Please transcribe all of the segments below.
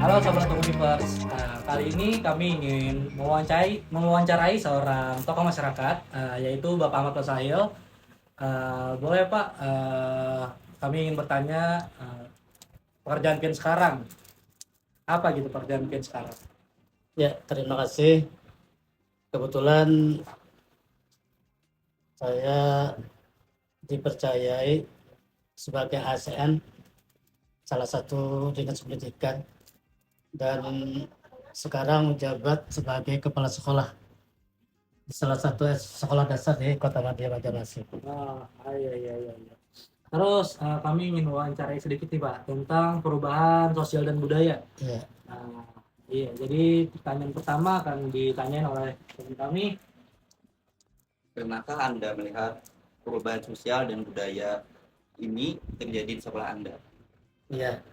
Halo Sobat Univers. Kali ini kami ingin mewawancarai seorang tokoh masyarakat, yaitu Bapak Ahmad Sahil. Boleh Pak, kami ingin bertanya pekerjaan Pian sekarang. Apa gitu pekerjaan Pian sekarang? Ya, terima kasih. Kebetulan saya dipercayai sebagai ASN salah satu dinas pendidikan dan sekarang menjabat sebagai kepala sekolah di salah satu sekolah dasar di Kota Madia Banjarmasin. Iya, iya, iya, iya. Terus kami ingin mewawancarai sedikit nih Pak tentang perubahan sosial dan budaya. Ya, Nah, iya, jadi pertanyaan pertama akan ditanyain oleh teman kami. Pernahkah Anda melihat perubahan sosial dan budaya ini terjadi di sekolah Anda? ya.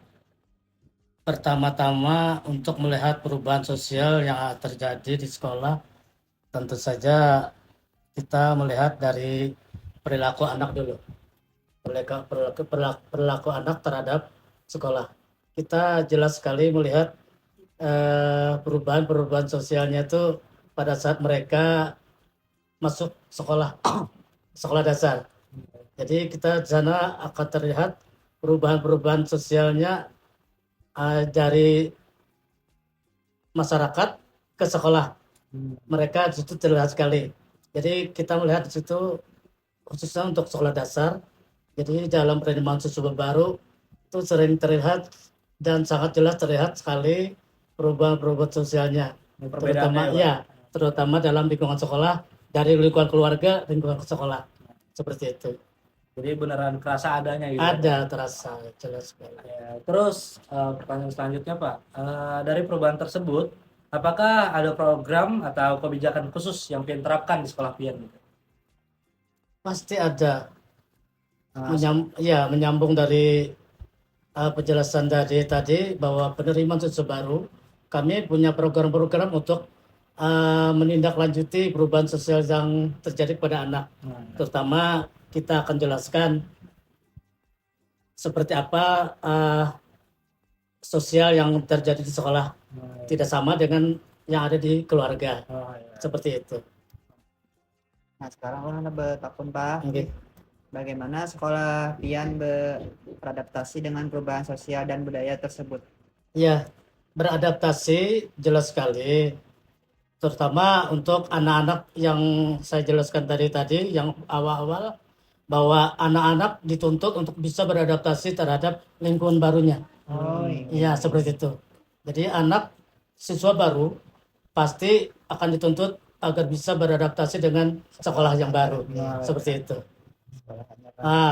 Pertama-tama untuk melihat perubahan sosial yang terjadi di sekolah, tentu saja kita melihat dari perilaku anak dulu. Perilaku anak terhadap sekolah. Kita jelas sekali melihat perubahan sosialnya itu pada saat mereka masuk sekolah sekolah dasar. Jadi kita di sana akan terlihat perubahan sosialnya dari masyarakat ke sekolah. Mereka di situ terlihat sekali. Jadi kita melihat di situ khususnya untuk sekolah dasar. Jadi dalam penerimaan siswa baru itu sering terlihat dan sangat jelas terlihat sekali perubahan sosialnya. Terutama dalam lingkungan sekolah, dari lingkungan keluarga, lingkungan sekolah. Seperti itu. Jadi beneran kerasa adanya gitu. Ada terasa jelas sekali. Ya, terus pertanyaan selanjutnya Pak, dari perubahan tersebut, apakah ada program atau kebijakan khusus yang Pian terapkan di sekolah Pian? Pasti ada. Nah, Menyambung dari penjelasan dari tadi bahwa penerimaan siswa baru, kami punya program-program untuk menindaklanjuti perubahan sosial yang terjadi pada anak. Terutama kita akan jelaskan seperti apa sosial yang terjadi di sekolah tidak sama dengan yang ada di keluarga. Seperti itu. Nah, sekarang orang bertakun Pak, Oke. bagaimana sekolah Pian beradaptasi dengan perubahan sosial dan budaya tersebut? Ya, beradaptasi jelas sekali. Terutama untuk anak-anak yang saya jelaskan tadi yang awal-awal, bahwa anak-anak dituntut untuk bisa beradaptasi terhadap lingkungan barunya. Iya, seperti itu. Jadi siswa baru pasti akan dituntut agar bisa beradaptasi dengan sekolah yang baru. Seperti itu.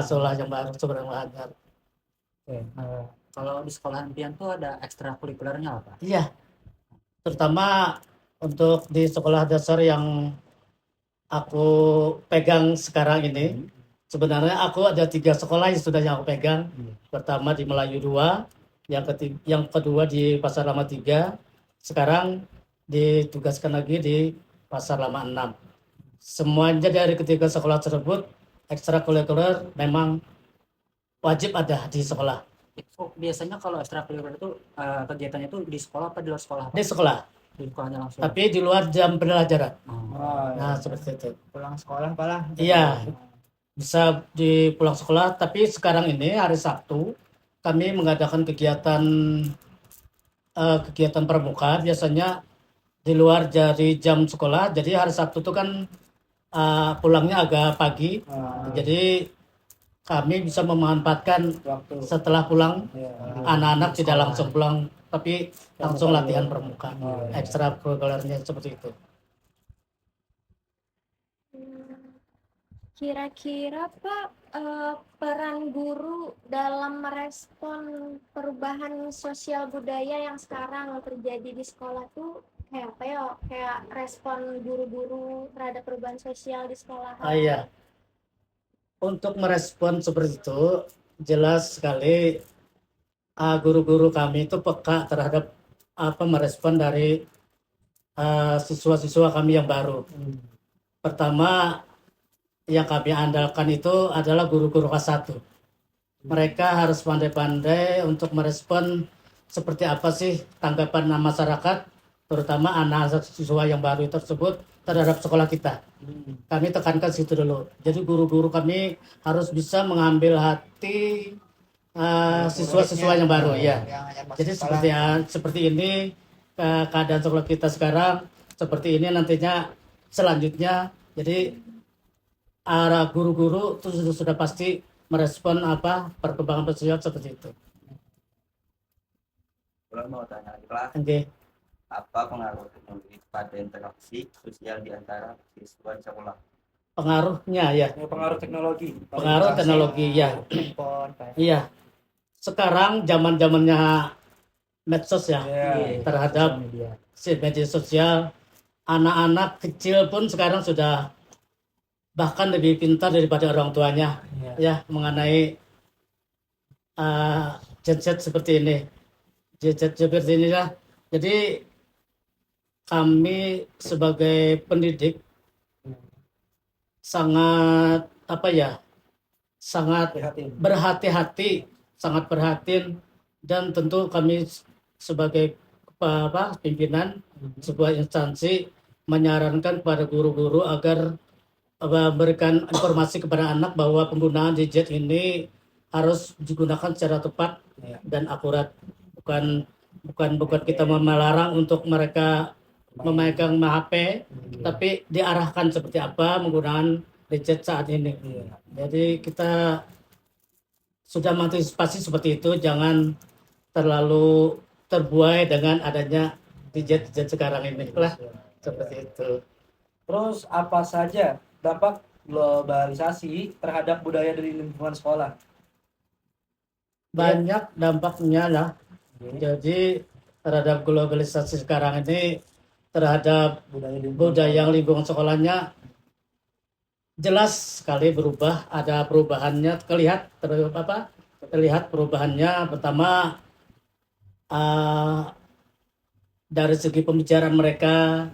Sekolah yang baru, sebenarnya. Kalau di sekolahan Pian tuh ada ekstrakurikulernya apa? Iya, terutama untuk di sekolah dasar yang aku pegang sekarang ini, sebenarnya aku ada 3 sekolah yang sudah aku pegang. Pertama di Melayu 2, yang kedua di Pasar Lama 3, sekarang ditugaskan lagi di Pasar Lama 6. Semuanya dari ketiga sekolah tersebut, ekstrakurikuler memang wajib ada di sekolah. Biasanya kalau ekstrakurikuler itu kegiatannya itu di sekolah apa di luar sekolah? Di sekolah, Di sekolahnya langsung. tapi di luar jam pembelajaran. Nah, Seperti itu. Pulang sekolah Pak lah. Iya, bisa di pulang sekolah, tapi sekarang ini hari Sabtu kami mengadakan kegiatan pramuka biasanya di luar dari jam sekolah. Jadi hari Sabtu itu kan pulangnya agak pagi. Jadi kami bisa memanfaatkan waktu setelah pulang, anak-anak tidak Sekolah. langsung pulang, tapi langsung latihan pramuka. Ekstrakurikulernya seperti itu. Kira-kira Pak, peran guru dalam merespon perubahan sosial budaya yang sekarang terjadi di sekolah tuh kayak apa ya? Kayak respon guru-guru terhadap perubahan sosial di sekolah. Iya. Untuk merespon seperti itu, jelas sekali guru-guru kami itu peka terhadap merespon dari siswa-siswa kami yang baru. Pertama, yang kami andalkan itu adalah guru-guru kelas 1. Mereka harus pandai-pandai untuk merespon seperti apa sih tanggapan masyarakat, terutama anak siswa yang baru tersebut terhadap sekolah kita. Kami tekankan situ dulu. Jadi guru-guru kami harus bisa mengambil hati siswa-siswa yang baru ya. yang masuk Jadi sekolah. seperti ini keadaan sekolah kita sekarang, seperti ini nantinya selanjutnya. Jadi arah guru-guru itu sudah pasti merespon apa perkembangan sosial seperti itu. Kalau mau tanya lagi lah, Oke. apa pengaruh teknologi pada interaksi sosial di antara siswa di sekolah? Pengaruhnya ya, Ya, pengaruh teknologi. pengaruh teknologi ya. Handphone, kayak Iya. Sekarang zaman-zamannya medsos ya, Ya. terhadap media. media sosial, anak-anak kecil pun sekarang sudah bahkan lebih pintar daripada orang tuanya Ya. ya mengenai gadget seperti ini. Gadget seperti inilah. Jadi kami sebagai pendidik sangat apa ya, sangat Prihatin. berhati-hati, sangat perhatian, dan tentu kami sebagai pimpinan sebuah instansi menyarankan kepada guru-guru agar memberikan informasi kepada anak bahwa penggunaan gadget ini harus digunakan secara tepat Ya. dan akurat. Bukan kita melarang untuk mereka memegang HP, tapi diarahkan seperti apa menggunakan gadget saat ini. Iya. Jadi kita sudah mengantisipasi seperti itu, jangan terlalu terbuai dengan adanya gadget sekarang ini lah, seperti itu. Terus apa saja dampak globalisasi terhadap budaya dari lingkungan sekolah? Banyak dampaknya lah. Jadi terhadap globalisasi sekarang ini, terhadap budaya lingkungan sekolahnya jelas sekali berubah. Ada perubahannya, terlihat perubahannya. Pertama dari segi pembicaraan mereka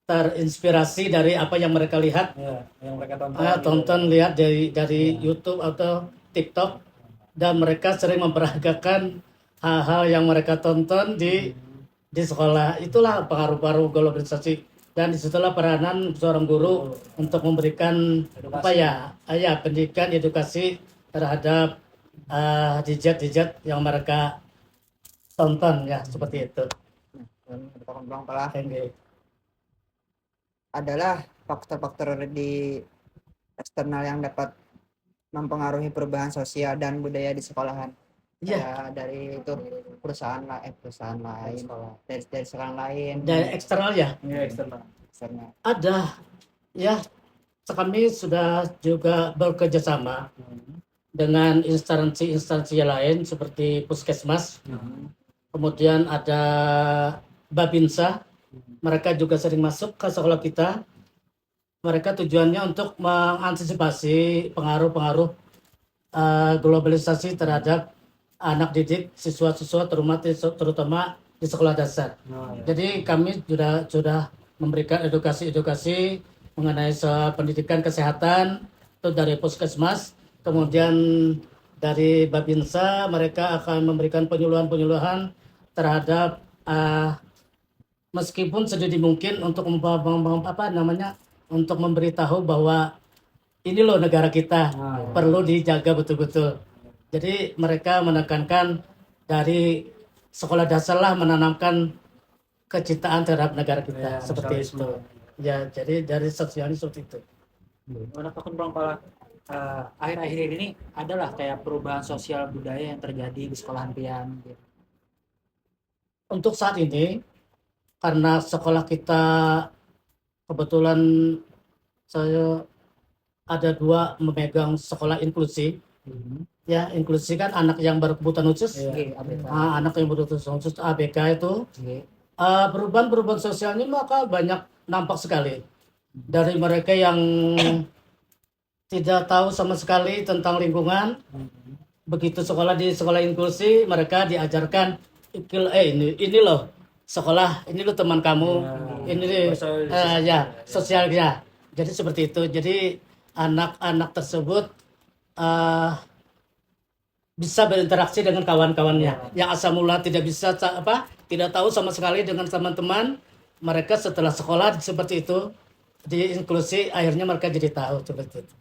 terinspirasi dari apa yang mereka lihat, Ya, yang mereka tonton. tonton lihat dari YouTube atau TikTok, dan mereka sering memperagakan hal-hal yang mereka tonton di sekolah. Itulah pengaruh-pengaruh globalisasi, dan disitulah peranan seorang guru untuk memberikan pendidikan edukasi terhadap gadget yang mereka tonton ya, seperti itu. berkembang telah Oke. adalah faktor-faktor di eksternal yang dapat mempengaruhi perubahan sosial dan budaya di sekolahan. Iya. Kayak dari itu perusahaan lain, dari sekolah lain, Dari eksternal ya, Ya, eksternal. eksternal. ada ya, kami sudah juga bekerja sama dengan instansi lain seperti Puskesmas, kemudian ada Babinsa. Mereka juga sering masuk ke sekolah kita. Mereka tujuannya untuk mengantisipasi pengaruh-pengaruh globalisasi terhadap anak didik, siswa-siswa terutama di sekolah dasar. Jadi kami sudah memberikan edukasi mengenai pendidikan kesehatan itu dari Puskesmas, kemudian dari Babinsa mereka akan memberikan penyuluhan terhadap meskipun sedini mungkin untuk untuk memberitahu bahwa ini loh negara kita, perlu dijaga betul-betul. Jadi mereka menekankan dari sekolah dasar lah menanamkan kecintaan terhadap negara kita, seperti itu. Ya, jadi dari sosialnya seperti itu. Menurut Bang Pala, akhir-akhir ini adalah kayak perubahan sosial budaya yang terjadi di sekolahan pian gitu. Untuk saat ini, karena sekolah kita kebetulan saya ada 2 memegang sekolah inklusi. Ya, inklusi kan anak yang berkebutuhan khusus. Oke, ABK. Anak yang berkebutuhan khusus ABK itu. Perubahan sosialnya maka banyak nampak sekali. Dari mereka yang tidak tahu sama sekali tentang lingkungan, begitu sekolah di sekolah inklusi, mereka diajarkan ini loh sekolah, ini loh teman kamu, ini sosialnya. Jadi seperti itu. Jadi anak-anak tersebut bisa berinteraksi dengan kawan-kawannya. Yang asal mula tidak bisa tidak tahu sama sekali dengan teman-teman, mereka setelah sekolah seperti itu di inklusi akhirnya mereka jadi tahu seperti itu.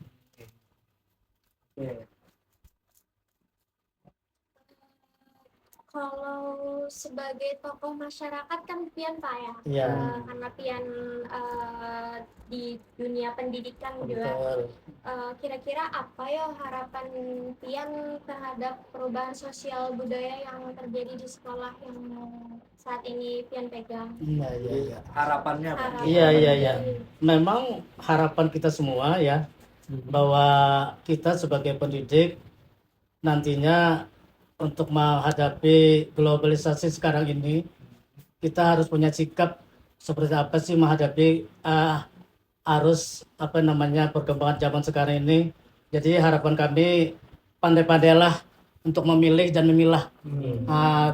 Kalau sebagai tokoh masyarakat kan Pian Pak ya, Iya. Karena Pian di dunia pendidikan juga. Betul. Kira-kira apa ya harapan Pian terhadap perubahan sosial budaya yang terjadi di sekolah yang saat ini Pian pegang? Iya, iya, iya. Harapannya apa? Harapan. Iya, iya, iya. Memang harapan kita semua ya, bahwa kita sebagai pendidik nantinya untuk menghadapi globalisasi sekarang ini, kita harus punya sikap seperti apa sih menghadapi arus perkembangan zaman sekarang ini. Jadi harapan kami pandai-pandailah untuk memilih dan memilah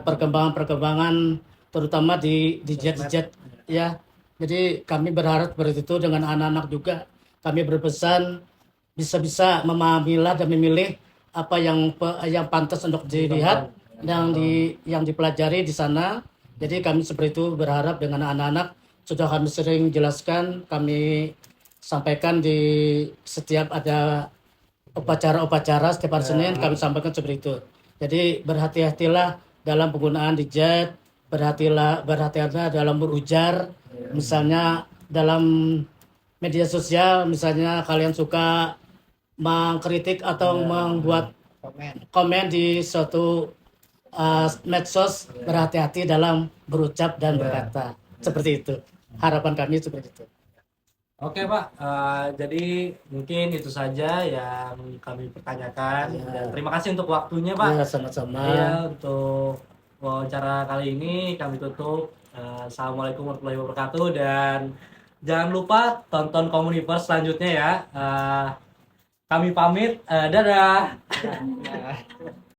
perkembangan terutama di jet ya. Jadi kami berharap seperti itu dengan anak-anak juga. Kami berpesan bisa memahamilah dan memilih apa yang pantas untuk dilihat yang dipelajari di sana. Jadi kami seperti itu berharap dengan anak-anak, sudah kami sering jelaskan, kami sampaikan di setiap ada upacara setiap hari Senin kami sampaikan seperti itu. Jadi berhati-hatilah dalam penggunaan di jet, berhati-hatilah dalam berujar, misalnya dalam media sosial, misalnya kalian suka mengkritik atau membuat komen di suatu medsos, berhati-hati dalam berucap dan berkata. Seperti itu. Harapan kami seperti itu. Oke Pak, jadi mungkin itu saja yang kami pertanyakan. Dan terima kasih untuk waktunya Pak. Ya, sama-sama. Iya, untuk wawancara kali ini kami tutup. Assalamualaikum warahmatullahi wabarakatuh, dan jangan lupa tonton Komuniverse selanjutnya ya. Kami pamit, dadah.